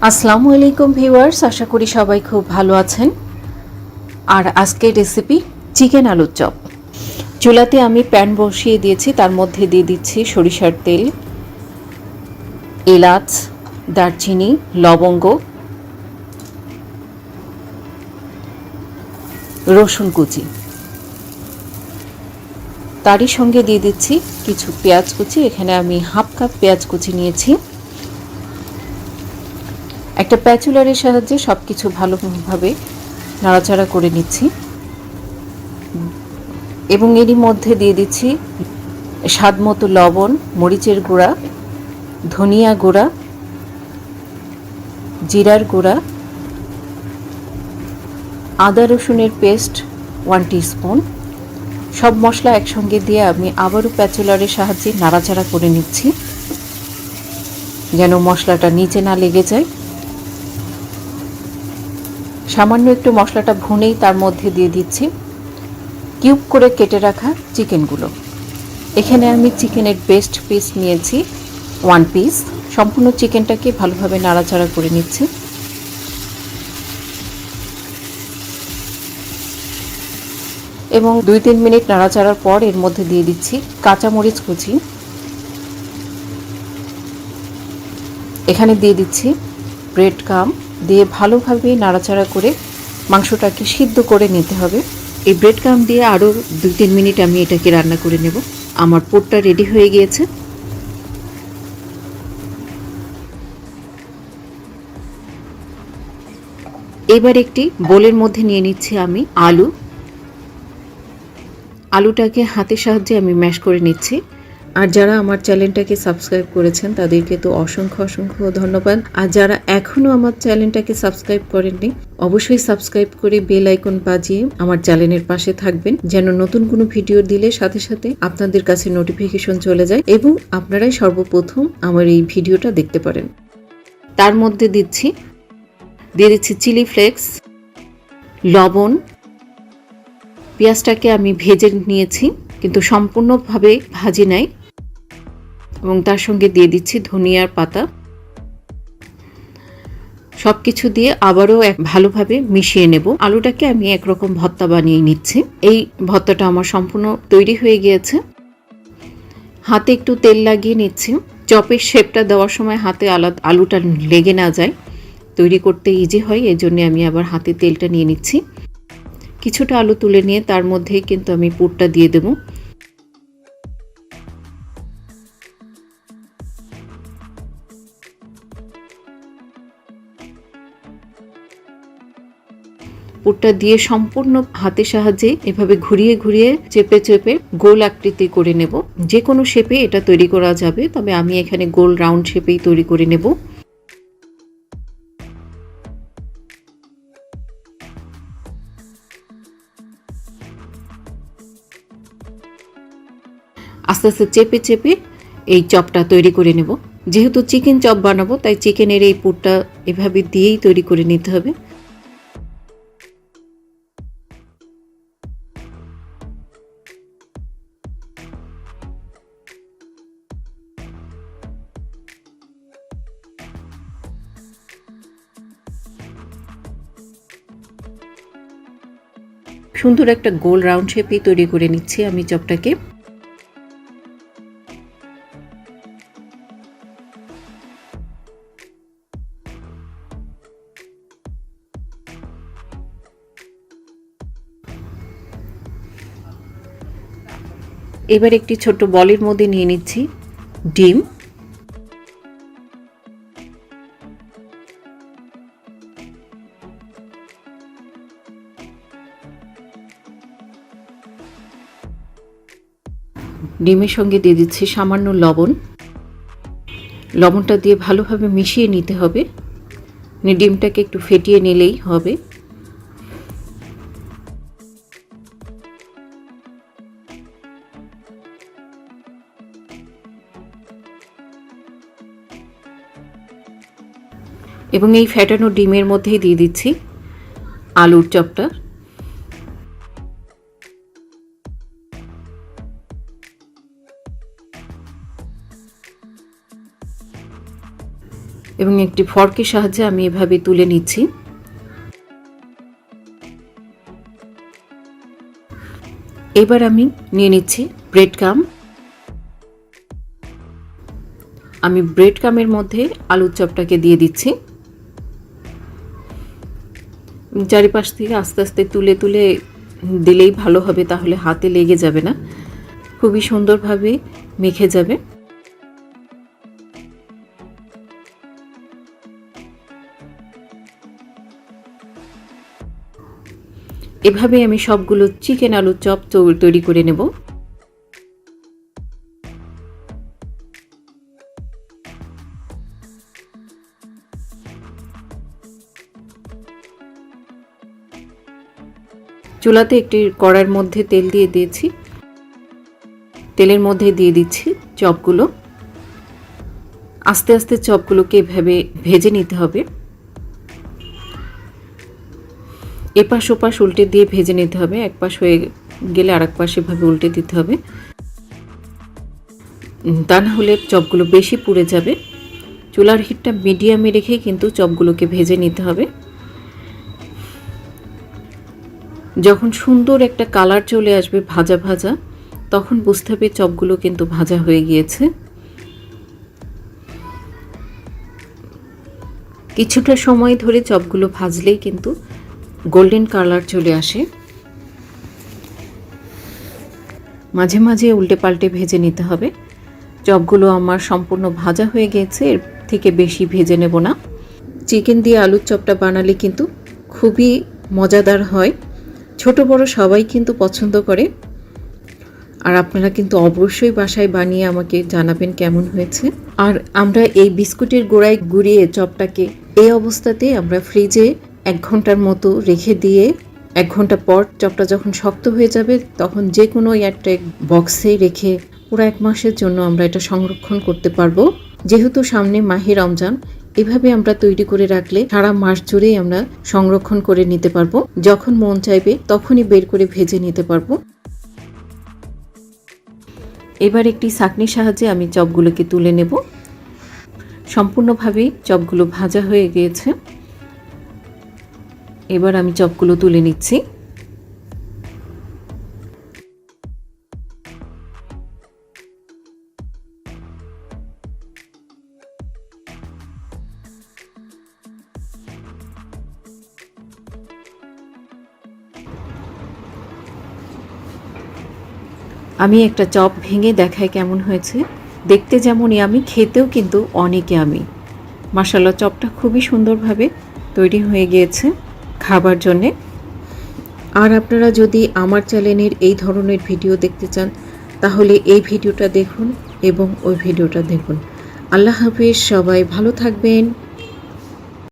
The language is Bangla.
আসসালামু আলাইকুম ভিউয়ার্স, আশা করি সবাই খুব ভালো আছেন। আর আজকের রেসিপি চিকেন আলুর চপ। চুলাতে আমি প্যান বসিয়ে দিয়েছি, তার মধ্যে দিয়ে দিচ্ছি সরিষার তেল, এলাচ, দারচিনি, লবঙ্গ, রসুন কুচি। তারই সঙ্গে দিয়ে দিচ্ছি কিছু পেঁয়াজ কুচি। এখানে আমি হাফ কাপ পেঁয়াজ কুচি নিয়েছি। একটা প্যাচুলারের সাহায্যে সব কিছু ভালোভাবে নাড়াচাড়া করে নিচ্ছি এবং এরই মধ্যে দিয়ে দিচ্ছি স্বাদ মতো লবণ, মরিচের গুঁড়া, ধনিয়া গুঁড়া, জিরার গুঁড়া, আদা রসুনের পেস্ট 1 টিস্পুন। সব মশলা একসঙ্গে দিয়ে আমি আবারও প্যাচুলারের সাহায্যে নাড়াচাড়া করে নিচ্ছি যেন মশলাটা নিচে না লেগে যায়। সামান্য একটু মশলাটা ভুনেই তার মধ্যে দিয়ে দিচ্ছি কিউব করে কেটে রাখা চিকেনগুলো। এখানে আমি চিকেনের বেস্ট পিস নিয়েছি 1 পিস। সম্পূর্ণ চিকেনটাকে ভালোভাবে নাড়াচাড়া করে নিচ্ছি এবং 2-3 মিনিট নাড়াচাড়ার পর এর মধ্যে দিয়ে দিচ্ছি কাঁচামরিচ কুচি। এখানে দিয়ে দিচ্ছি ব্রেড ক্রাম্ব দিয়ে ভালোভাবে নাড়াচাড়া করে মাংসটাকে সিদ্ধ করে নিতে হবে। এই ব্রেড ক্রাম্ব দিয়ে আরও 2-3 মিনিট আমি এটাকে রান্না করে নেব। আমার পুরটা রেডি হয়ে গিয়েছে। এবার একটি বোলের মধ্যে নিয়ে নিচ্ছি আমি আলুটাকে হাতের সাহায্যে আমি ম্যাশ করে নিচ্ছি। আর যারা আমার চ্যানেলটাকে সাবস্ক্রাইব করেছেন তাদেরকে তো অসংখ্য অসংখ্য ধন্যবাদ। আর যারা এখনও আমার চ্যানেলটাকে সাবস্ক্রাইব করেননি অবশ্যই সাবস্ক্রাইব করে বেল আইকন বাজিয়ে আমার চ্যানেলের পাশে থাকবেন যেন নতুন কোনো ভিডিও দিলে সাথে সাথে আপনাদের কাছে নোটিফিকেশন চলে যায় এবং আপনারাই সর্বপ্রথম আমার এই ভিডিওটা দেখতে পারেন। তার মধ্যে দিয়ে দিচ্ছি চিলি ফ্লেক্স, লবণ। পেঁয়াজটাকে আমি ভেজে নিয়েছি কিন্তু সম্পূর্ণভাবে ভাজি নাই এবং তার সঙ্গে দিয়ে দিচ্ছি ধনিয়ার পাতা। সব কিছু দিয়ে আবারও ভালোভাবে মিশিয়ে নেব। আলুটাকে আমি একরকম ভর্তা বানিয়ে নিচ্ছি। এই ভর্তাটা আমার সম্পূর্ণ তৈরি হয়ে গিয়েছে। হাতে একটু তেল লাগিয়ে নিচ্ছি চপের শেপটা দেওয়ার সময় হাতে আলুটা লেগে না যায়, তৈরি করতে ইজি হয়, এজন্য আমি আবার হাতে তেলটা নিয়ে নিচ্ছি। কিছুটা আলু তুলে নিয়ে তার মধ্যেই কিন্তু আমি পুরটা দিয়ে দেব। পুরটা দিয়ে সম্পূর্ণ হাতের সাহায্যে এভাবে ঘুরিয়ে ঘুরিয়ে চেপে চেপে গোল আকৃতি করে নেব। যে কোনো শেপে এটা তৈরি করা যাবে, তবে আমি এখানে গোল রাউন্ড শেপেই তৈরি করে নেব। আস্তে আস্তে চেপে চেপে এই চপটা তৈরি করে নেব। যেহেতু চিকেন চপ বানাবো তাই চিকেনের এই পুরটা এভাবে দিয়েই তৈরি করে নিতে হবে। সুন্দর একটা গোল রাউন্ড শেপেই তৈরি করে নিচ্ছি আমি চপটাকে। এবার একটি ছোট বলের মধ্যে নিয়ে নিচ্ছি ডিম। ডিমের সঙ্গে দিয়ে দিচ্ছি সামান্য লবণ। লবণটা দিয়ে ভালোভাবে মিশিয়ে নিতে হবে, ডিমটাকে একটু ফেটিয়ে নিলেই হবে। এবং এই ফেটানো ডিমের মধ্যেই দিয়ে দিচ্ছি আলুর চপটা। এবং একটি ফর্কের সাহায্যে আমি এভাবে তুলে নিচ্ছি। এবার আমি নিয়ে নিচ্ছি ব্রেড ক্রাম। আমি ব্রেড ক্রামের মধ্যে আলুর চপটাকে দিয়ে দিচ্ছি। চারিপাশ থেকে আস্তে আস্তে তুলে তুলে দিলেই ভালো হবে, তাহলে হাতে লেগে যাবে না, খুবই সুন্দরভাবে মেখে যাবে। এভাবে আমি সবগুলো চিকেন আলুর চপ তৈরি করে নেব। চুলাতে একটি কড়াইয়ের মধ্যে তেল দিয়ে দিয়েছি। তেলের মধ্যে দিয়ে দিচ্ছি চপগুলো। আস্তে আস্তে চপগুলোকে এভাবে ভেজে নিতে হবে। এপাশ ওপাশ উল্টে দিয়ে ভেজে নিতে হবে। এক পাশ হয়ে গেলে আরেক পাশ এভাবে উল্টে দিতে হবে, তা না হলে চপগুলো বেশি পুড়ে যাবে। চুলার হিটটা মিডিয়ামে রেখে কিন্তু চপগুলোকে ভেজে নিতে হবে। যখন সুন্দর একটা কালার চলে আসবে ভাজা ভাজা, তখন বুঝতে হবে চপগুলো কিন্তু ভাজা হয়ে গিয়েছে। কিছুটা সময় ধরে চপগুলো ভাজলেই কিন্তু গোল্ডেন কালার চলে আসে। মাঝে মাঝে উল্টে পাল্টে ভেজে নিতে হবে। চপগুলো আমার সম্পূর্ণ ভাজা হয়ে গেছে, এর থেকে বেশি ভেজে নেব না। চিকেন দিয়ে আলুর চপটা বানালে কিন্তু খুবই মজাদার হয়। ছোট বড় সবাই কিন্তু পছন্দ করে। আর আপনারা কিন্তু অবশ্যই বাসায় বানিয়ে আমাকে জানাবেন কেমন হয়েছে। আর আমরা এই বিস্কুটের গোড়ায় গুঁড়িয়ে চপটাকে এই অবস্থাতে আমরা ফ্রিজে 1 ঘন্টার মতো রেখে দিয়ে 1 ঘন্টা পর চপটা যখন শক্ত হয়ে যাবে, তখন যে কোনো এয়ারটাইট বক্সে রেখে পুরো 1 মাসের জন্য আমরা এটা সংরক্ষণ করতে পারবো। যেহেতু সামনে মাহে রমজান, এভাবে আমরা তৈরি করে রাখলে সারা মাস জুড়েই আমরা সংরক্ষণ করে নিতে পারবো। যখন মন চাইবে তখনই বের করে ভেজে নিতে পারবো। এবার একটি ছাঁকনির সাহায্যে আমি চপগুলোকে তুলে নেব। সম্পূর্ণভাবে চপগুলো ভাজা হয়ে গিয়েছে। এবার আমি চপগুলো তুলে নিচ্ছি। আমি একটা চপ ভেঙে দেখাই কেমন হয়েছে। দেখতে যেমন ইয়ামি, খেতেও কিন্তু অনেক ইয়ামি। মাশাআল্লাহ, চপটা খুবই সুন্দরভাবে তৈরি হয়ে গিয়েছে খাবার জন্যে। আর আপনারা যদি আমার চ্যানেলের এই ধরনের ভিডিও দেখতে চান, তাহলে এই ভিডিওটা দেখুন এবং ওই ভিডিওটা দেখুন। আল্লাহ হাফেজ, সবাই ভালো থাকবেন।